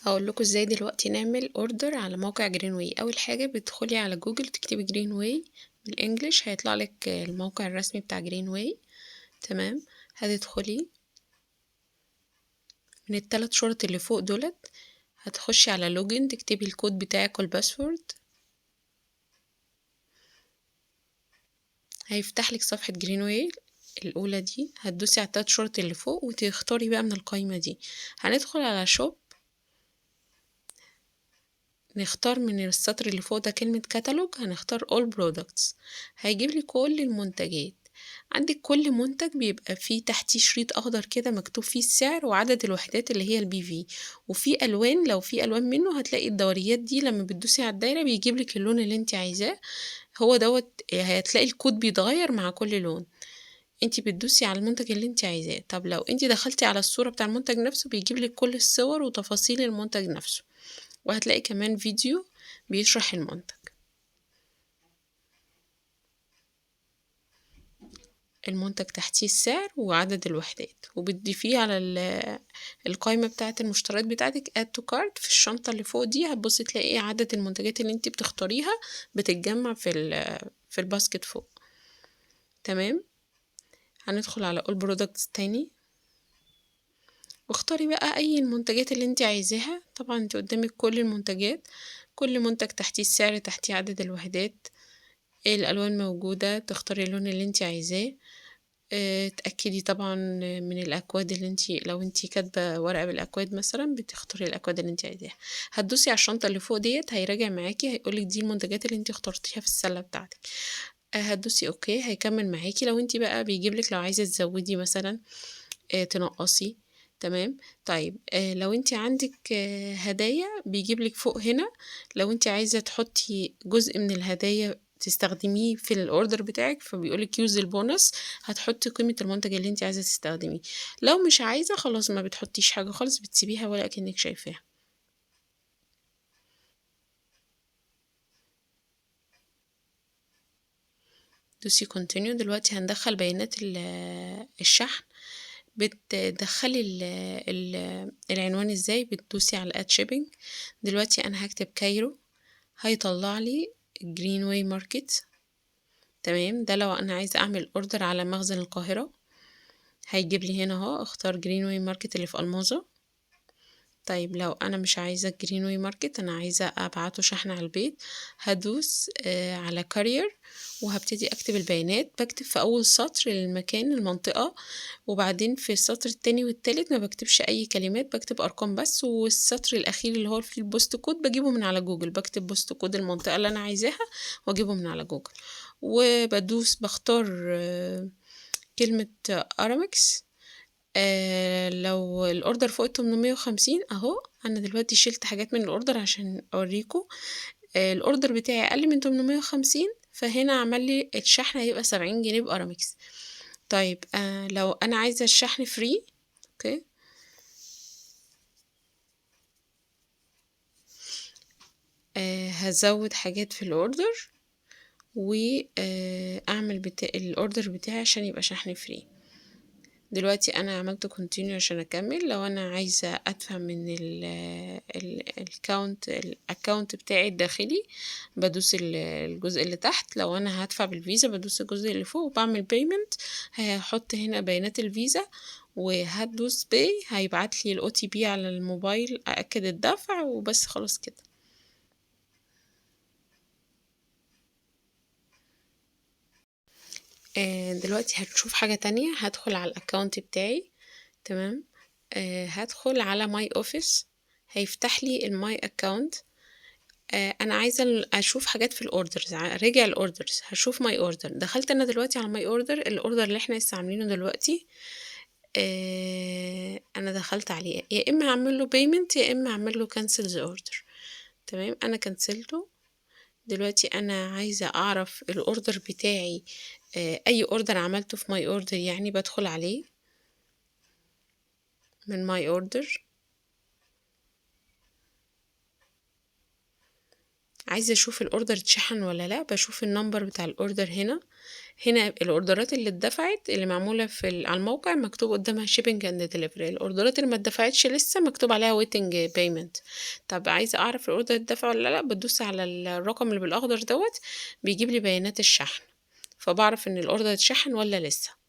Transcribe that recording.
هقول لكم ازاي دلوقتي نعمل اوردر على موقع جرينواي. اول حاجه بتدخلي على جوجل تكتبي جرينواي بالانجلش، هيطلع لك الموقع الرسمي بتاع جرينواي. تمام. هتدخلي من الثلاث شرط اللي فوق دولت، هتخشي على لوجن، تكتبي الكود بتاعك والباسورد. هيفتح لك صفحه جرينواي الاولى دي، هتدوسي على الثلاث شرط اللي فوق وتختاري بقى من القائمه دي. هندخل على شوب، نختار من السطر اللي فوق ده كلمة كتالوج، هنختار all products. هيجيب لي كل المنتجات. عندك كل منتج بيبقى فيه تحتيه شريط اخضر كده مكتوب فيه السعر وعدد الوحدات اللي هي البي في، وفي الوان، لو في الوان منه هتلاقي الدوريات دي لما بتدوسي على الدايره بيجيب لك اللون اللي انت عايزاه. هو دوت، هتلاقي الكود بيتغير مع كل لون. انت بتدوسي على المنتج اللي انت عايزاه. طب لو انت دخلتي على الصوره بتاع المنتج نفسه بيجيب لك كل الصور وتفاصيل المنتج نفسه، وهتلاقي كمان فيديو بيشرح المنتج. المنتج تحتيه السعر وعدد الوحدات، وبتضيفيه على القائمة بتاعة المشتريات بتاعتك add to cart. في الشنطة اللي فوق دي هتبصي تلاقي عدد المنتجات اللي انت بتختاريها بتتجمع في الباسكت فوق. تمام. هندخل على all products تاني، واختاري بقى اي المنتجات اللي انت عايزاها. طبعا انت قدامك كل المنتجات، كل منتج تحتيه السعر، تحتيه عدد الوحدات، ايه الالوان موجودة، تختاري اللون اللي انت عايزاه. اتأكدي طبعا من الأكواد اللي انتي، لو انتي كاتبة ورقة بالأكواد مثلا بتختاري الأكواد اللي انتي عايزاها. هتدوسي على الشنطة اللي فوق ديت، هيراجع معاكي هيقولك دي المنتجات اللي انتي اخترتيها في السلة بتاعتك. هتدوسي اوكي، هيكمل معاكي. لو انتي بقى بيجيبلك لو عايزة تزودي مثلا، تنقصي. تمام. طيب لو انتي عندك هدايا بيجيبلك فوق هنا، لو انتي عايزة تحطي جزء من الهدايا تستخدميه في الاوردر بتاعك فبيقولك يوز البونص، هتحطي قيمة المنتج اللي انتي عايزة تستخدميه. لو مش عايزة خلاص ما بتحطيش حاجة خالص، بتسيبيها ولا كأنك شايفاها. دوسي continue. دلوقتي هندخل بيانات الشحن. بتدخلي العنوان ازاي، بتدوسي على add shipping. دلوقتي انا هكتب كايرو، هيطلع لي جرينواي ماركت. تمام. ده لو انا عايزه اعمل اوردر على مخزن القاهره، هيجيب لي هنا اهو، اختار جرينواي ماركت اللي في الماظة. طيب لو انا مش عايزه جرينواي ماركت، انا عايزه ابعته شحن على البيت، هدوس على كارير، وهبتدي اكتب البيانات. بكتب في اول سطر المكان المنطقه، وبعدين في السطر التاني والتالت ما بكتبش اي كلمات، بكتب ارقام بس. والسطر الاخير اللي هو فيه البوست كود بجيبه من على جوجل، بكتب بوست كود المنطقه اللي انا عايزاها واجيبه من على جوجل. وبدوس بختار كلمه ارامكس. لو الاوردر فوق 850 اهو، انا دلوقتي شلت حاجات من الاوردر عشان اوريكم. الاوردر بتاعي اقل من 850، فهنا عمل لي الشحن هيبقى 70 جنيه بارامكس. طيب لو انا عايزه الشحن فري، اوكي، هزود حاجات في الاوردر واعمل الاوردر بتاعي عشان يبقى شحن فري. دلوقتي انا عملت continue عشان اكمل. لو انا عايزة ادفع من الاكونت بتاعي الداخلي بدوس الجزء اللي تحت. لو انا هدفع بالفيزا بدوس الجزء اللي فوق وبعمل payment. هحط هنا بيانات الفيزا وهدوس باي، هيبعت لي الاو تي بي على الموبايل ااكد الدفع وبس، خلاص كده. دلوقتي هنشوف حاجة تانية. هدخل على الاكونت بتاعي. تمام. هدخل على ماي اوفيس، هيفتح لي الماي اكونت. انا عايزه اشوف حاجات في الاوردرز، رجع الاوردرز، هشوف ماي اوردر. دخلت انا دلوقتي على ماي اوردر، الاوردر اللي احنا لسه عاملينه دلوقتي. انا دخلت عليه، يا اما هعمل له بيمنت يا اما هعمل له كانسل ذا اوردر. تمام. انا كنسلته. دلوقتي انا عايزه اعرف الاوردر بتاعي، اي اوردر عملته في ماي اوردر، يعني بدخل عليه من ماي اوردر. عايزة أشوف الأوردر اتشحن والّا لأ، باشوف النمبر بتاع الأوردر هنا. هنا الأوردرات اللي اتدفعت اللي معمولة على الموقع مكتوب قدامها shipping and delivery، الأوردرات اللي ما اتدفعتش لسه مكتوب عليها waiting payment. طب عايزة أعرف الأوردر اتدفع والّا لأ، بادوس على الرقم اللي بالأخضر دوّة، بيجيب لي بيانات الشحن، فباعرف إن الأوردر اتشحن والّا لسه.